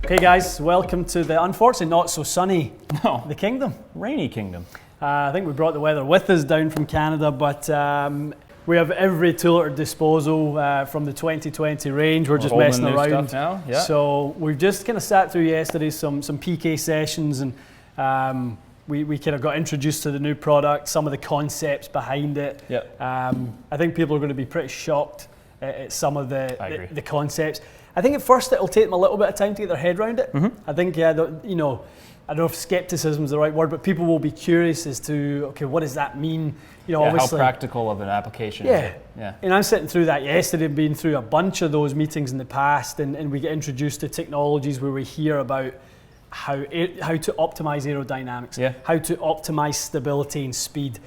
Okay guys, welcome to the unfortunately not so sunny, No, the Kingdom. rainy kingdom. I think we brought the weather with us down from Canada, but we have every tool at our disposal from the 2020 range. We're just holding messing new around. stuff now, yeah. So we've just kind of sat through yesterday some PK sessions, and we kind of got introduced to the new product, some of the concepts behind it. Yep. I think people are going to be pretty shocked at some of the concepts. I think at first it'll take them a little bit of time to get their head around it. I think, I don't know if skepticism is the right word, but people will be curious as to, okay, what does that mean? Obviously, how practical of an application is it? Yeah. And I'm sitting through that yesterday, been through a bunch of those meetings in the past, and we get introduced to technologies where we hear about how to optimize aerodynamics, how to optimize stability and speed.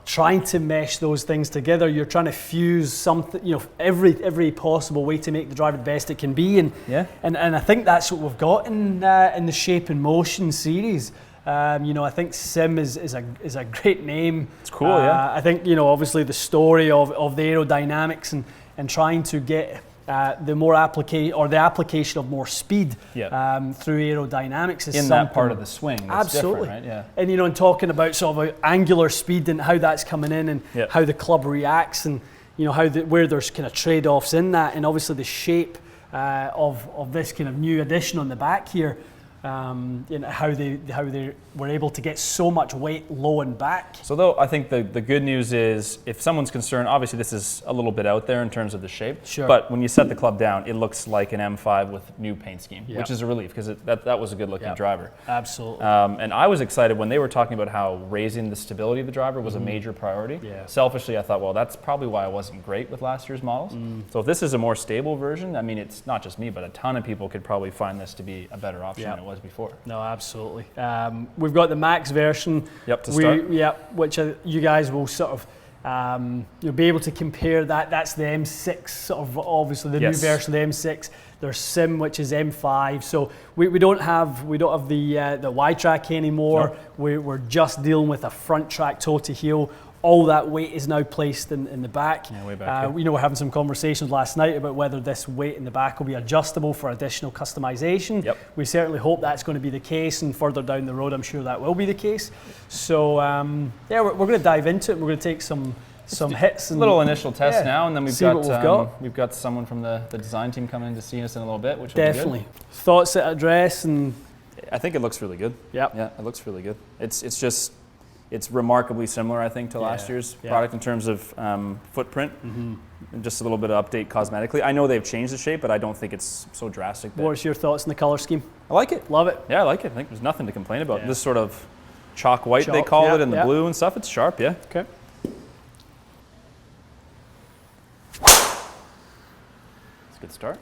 Trying to mesh those things together, you're trying to fuse something, every possible way to make the driver the best it can be, and I think that's what we've got in the Shape and Motion series. I think Sim is a great name. It's cool, yeah. I think obviously the story of the aerodynamics and trying to get the application of more speed through aerodynamics is in that part of the swing. That's absolutely, right? Yeah. And and talking about sort of angular speed and how that's coming in, and how the club reacts, and where there's kind of trade-offs in that, and obviously the shape of this kind of new addition on the back here. How they were able to get so much weight low and back. So though I think the good news is, if someone's concerned, obviously this is a little bit out there in terms of the shape. Sure. But when you set the club down, it looks like an M5 with new paint scheme, which is a relief, because that was a good looking driver. Absolutely. And I was excited when they were talking about how raising the stability of the driver was a major priority. Yeah. Selfishly, I thought, well, that's probably why I wasn't great with last year's models. So if this is a more stable version, I mean, it's not just me, but a ton of people could probably find this to be a better option than it was before. No, absolutely. We've got the Max version. To start. Which you guys will sort of you'll be able to compare that. That's the M6, sort of obviously the new version of the M6. There's Sim, which is M5. So we don't have the Y-track anymore. No. We're just dealing with a front track toe to heel. All that weight is now placed in the back. Yeah, way back we're having some conversations last night about whether this weight in the back will be adjustable for additional customization. Yep. We certainly hope that's going to be the case, and further down the road, I'm sure that will be the case. So we're going to dive into it. We're going to take some hits. And little initial test now, and then we've got someone from the design team coming in to see us in a little bit, which will definitely be good. Thoughts at address, and I think it looks really good. Yeah, it looks really good. It's remarkably similar, I think, to last year's product in terms of footprint, and just a little bit of update cosmetically. I know they've changed the shape, but I don't think it's so drastic. What's your thoughts on the color scheme? I like it. Love it. Yeah, I like it. I think there's nothing to complain about. Yeah. This sort of chalk white, they call it, and the blue and stuff, it's sharp, yeah. Okay. It's a good start.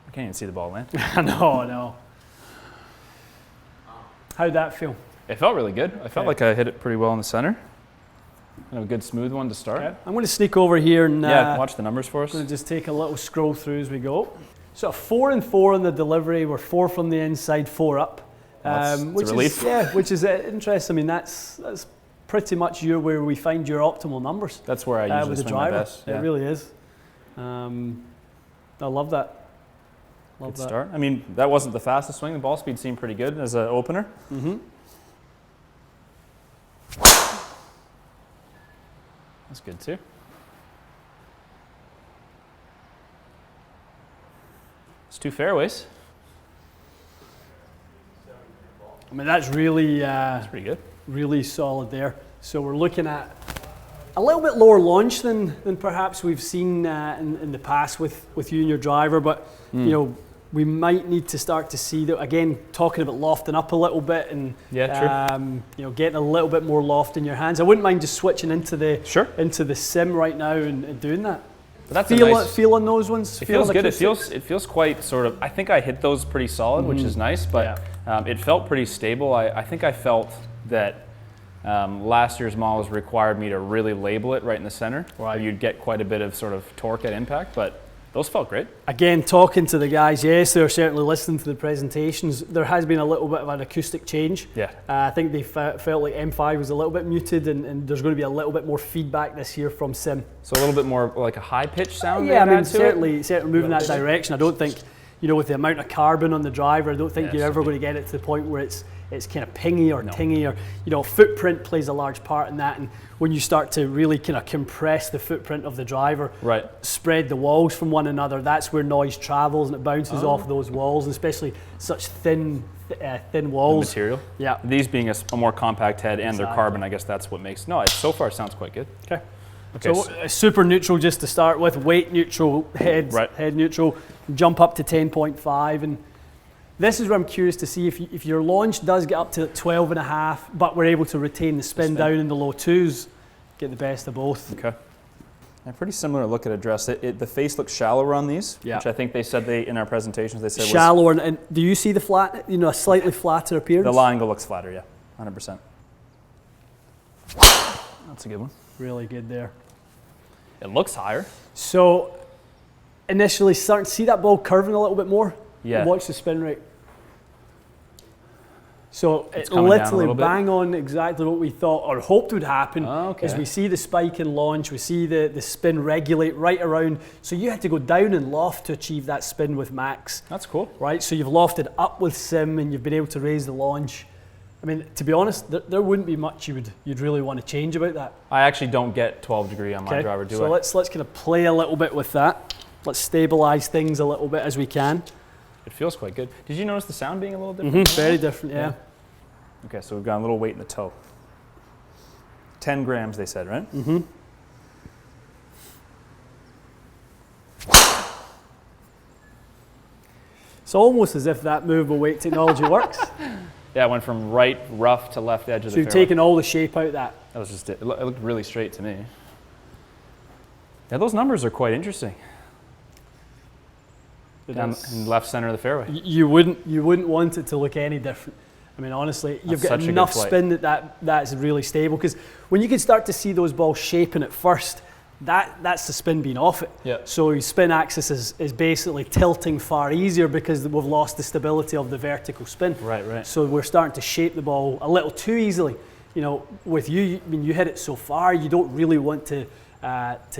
I can't even see the ball land. No. How'd that feel? It felt really good. I felt like I hit it pretty well in the center. And a good smooth one to start. Okay. I'm going to sneak over here and watch the numbers for us. I'm going to just take a little scroll through as we go. So 4 and 4 on the delivery. We're 4 from the inside, 4 up. Which is a relief. Which is interesting. I mean, that's pretty much where we find your optimal numbers. That's where I usually swing my best. Yeah. It really is. I love that. Good start. I mean, that wasn't the fastest swing. The ball speed seemed pretty good as an opener. That's good too. It's 2 fairways. I mean, that's really that's pretty good. Really solid there. So we're looking at a little bit lower launch than perhaps we've seen in the past with you and your driver, but we might need to start to see that again. Talking about lofting up a little bit and getting a little bit more loft in your hands. I wouldn't mind just switching into the Sim right now and doing that. But that's feeling those ones. It feels good. It feels quite sort of. I think I hit those pretty solid, which is nice. But it felt pretty stable. I think I felt that last year's models required me to really label it right in the center. Right. You'd get quite a bit of sort of torque at impact, but Those felt great. Again, talking to the guys, yes, they're certainly listening to the presentations. There has been a little bit of an acoustic change. Yeah. I think they felt like M5 was a little bit muted, and there's going to be a little bit more feedback this year from Sim. So a little bit more like a high-pitched sound? Yeah, I mean, certainly moving that direction. I don't think, with the amount of carbon on the driver, I don't think you're ever going to get it to the point where it's kind of pingy or tingy, or footprint plays a large part in that. And when you start to really kind of compress the footprint of the driver, spread the walls from one another, that's where noise travels and it bounces off those walls, especially such thin walls. The material? Yeah. These being a more compact head and their carbon, I guess that's what makes. No, so far it sounds quite good. Okay. So super neutral just to start with, weight neutral, head neutral, jump up to 10.5, and this is where I'm curious to see if your launch does get up to 12.5, but we're able to retain the spin down in the low 2s, get the best of both. Okay. A pretty similar look at address. The face looks shallower on these, which I think they said in our presentations they said shallower. And do you see the flat, a slightly flatter appearance? The line angle looks flatter, yeah, 100%. That's a good one. Really good there. It looks higher. So initially starting to see that ball curving a little bit more. Yeah. Watch the spin rate. So it's literally bang on exactly what we thought or hoped would happen. As we see the spike in launch, we see the spin regulate right around. So you had to go down in loft to achieve that spin with max. That's cool. Right, so you've lofted up with sim and you've been able to raise the launch. I mean, to be honest, there wouldn't be much you'd really want to change about that. I actually don't get 12 degree on my driver, do I? So let's kind of play a little bit with that. Let's stabilize things a little bit as we can. It feels quite good. Did you notice the sound being a little different? Very different, yeah. Okay, so we've got a little weight in the toe. 10 grams, they said, right? It's almost as if that movable weight technology works. Yeah, it went from right rough to left edge of the fairway. So you've taken all the shape out of that. That was just it. It looked really straight to me. Yeah, those numbers are quite interesting. Down in the left center of the fairway. You wouldn't want it to look any different. I mean, honestly, you've got enough spin that's really stable, because when you can start to see those balls shaping at first, that's the spin being off it. Yeah. So your spin axis is basically tilting far easier because we've lost the stability of the vertical spin. Right. So we're starting to shape the ball a little too easily. With you, I mean, you hit it so far, you don't really want to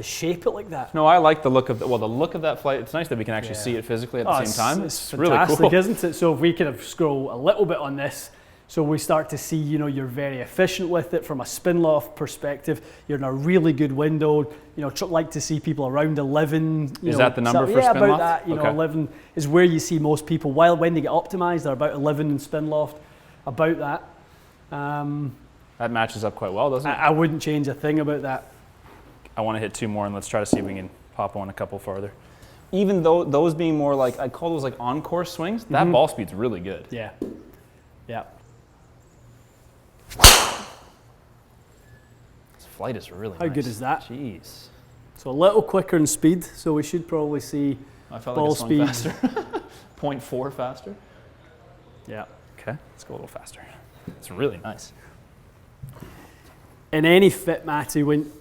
shape it like that. No, I like the look of the look of that flight. It's nice that we can actually see it physically at the same time. It's really fantastic, cool, isn't it? So if we kind of scroll a little bit on this, so we start to see, you're very efficient with it from a spin loft perspective. You're in a really good window. Like to see people around 11. Is that the number for spin loft? That. 11 is where you see most people. When they get optimized, they're about 11 in spin loft. About that. That matches up quite well, doesn't it? I wouldn't change a thing about that. I want to hit 2 more, and let's try to see if we can pop on a couple farther. Even though those being more like, I call those like on-course swings, that ball speed's really good. Yeah. This flight is really nice. How good is that? Jeez. So a little quicker in speed, so we should probably see ball speed faster. 0.4 faster. Yeah. Okay, let's go a little faster. It's really nice. In any fit, Matty, when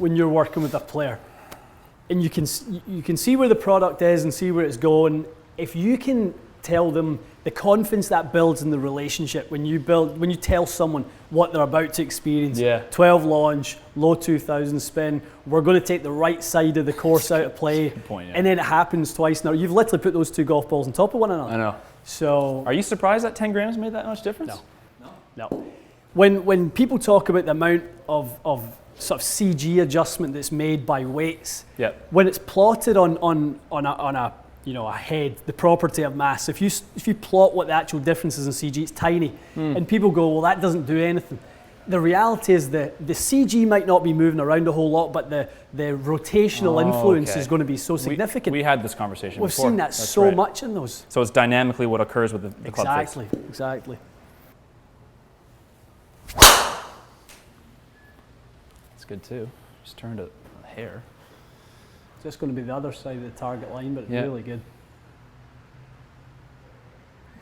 you're working with a player, and you can see where the product is and see where it's going, if you can tell them the confidence that builds in the relationship when you tell someone what they're about to experience. 12 launch, low 2000 spin, we're going to take the right side of the course out of play. Good point, yeah. And then it happens twice. Now you've literally put those 2 golf balls on top of one another. I know. So are you surprised that 10 grams made that much difference? No. When people talk about the amount of sort of CG adjustment that's made by weights, when it's plotted on a head, the property of mass, if you plot what the actual difference is in CG, it's tiny. And people go, well, that doesn't do anything. The reality is that the CG might not be moving around a whole lot, but the rotational influence is going to be so significant. We had this conversation before. We've seen that so much in those. So it's dynamically what occurs with the club face. Exactly. It's good too. Just turned it a hair. It's just going to be the other side of the target line, but it's really good.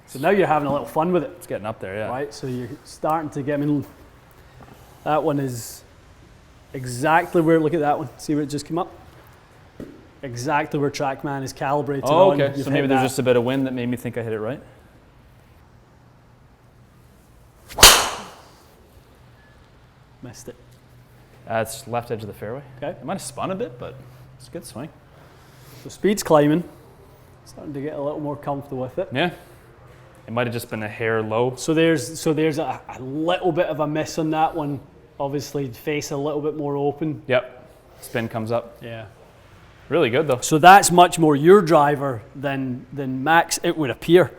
So now you're having a little fun with it. It's getting up there, yeah. Right, so you're starting to get, that one is exactly where, look at that one. See where it just came up? exactly where TrackMan is calibrated Oh, on. okay. So maybe there's just a bit of wind that made me think I hit it right. Missed it. It's left edge of the fairway. Okay. It might have spun a bit, but it's a good swing. So speed's climbing. Starting to get a little more comfortable with it. Yeah. It might have just been a hair low. So there's a little bit of a miss on that one. Obviously, face a little bit more open. Yep. Spin comes up. Yeah. Really good though. So that's much more your driver than Max, it would appear.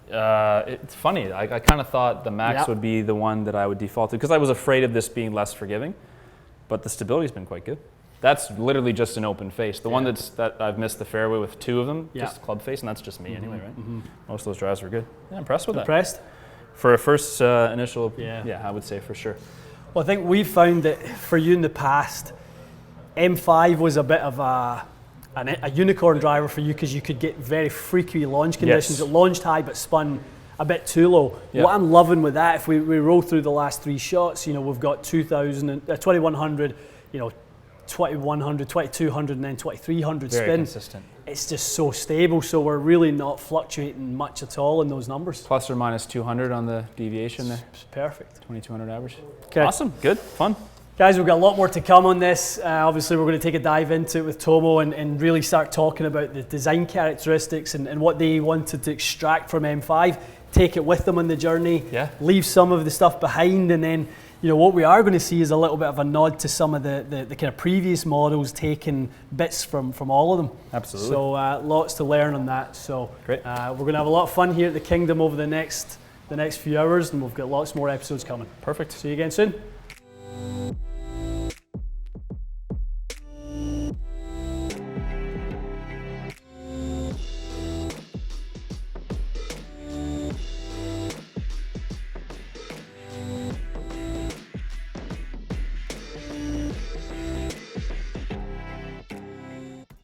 It's funny. I kind of thought the Max would be the one that I would default to because I was afraid of this being less forgiving, but the stability's been quite good. That's literally just an open face. The one that I've missed the fairway with 2 of them, just club face, and that's just me anyway, right? Most of those drives were good. Yeah, impressed with that. Impressed? For a first initial, yeah, I would say for sure. Well, I think we've found that for you in the past, M5 was a bit of a unicorn driver for you because you could get very freaky launch conditions. It launched high but spun a bit too low. What I'm loving with that, if we roll through the last 3 shots, we've got 2100, 2100, 2200, and then 2300 very spin. Consistent. It's just so stable, so we're really not fluctuating much at all in those numbers. Plus or minus 200 on the deviation there. It's perfect. 2200 average. Okay. Awesome. Good. Fun. Guys, we've got a lot more to come on this. Obviously, we're going to take a dive into it with Tomo and really start talking about the design characteristics and what they wanted to extract from M5, take it with them on the journey, leave some of the stuff behind, and then what we are going to see is a little bit of a nod to some of the kind of previous models, taking bits from all of them. Absolutely. So lots to learn on that. So great. We're going to have a lot of fun here at the Kingdom over the next few hours, and we've got lots more episodes coming. Perfect. See you again soon.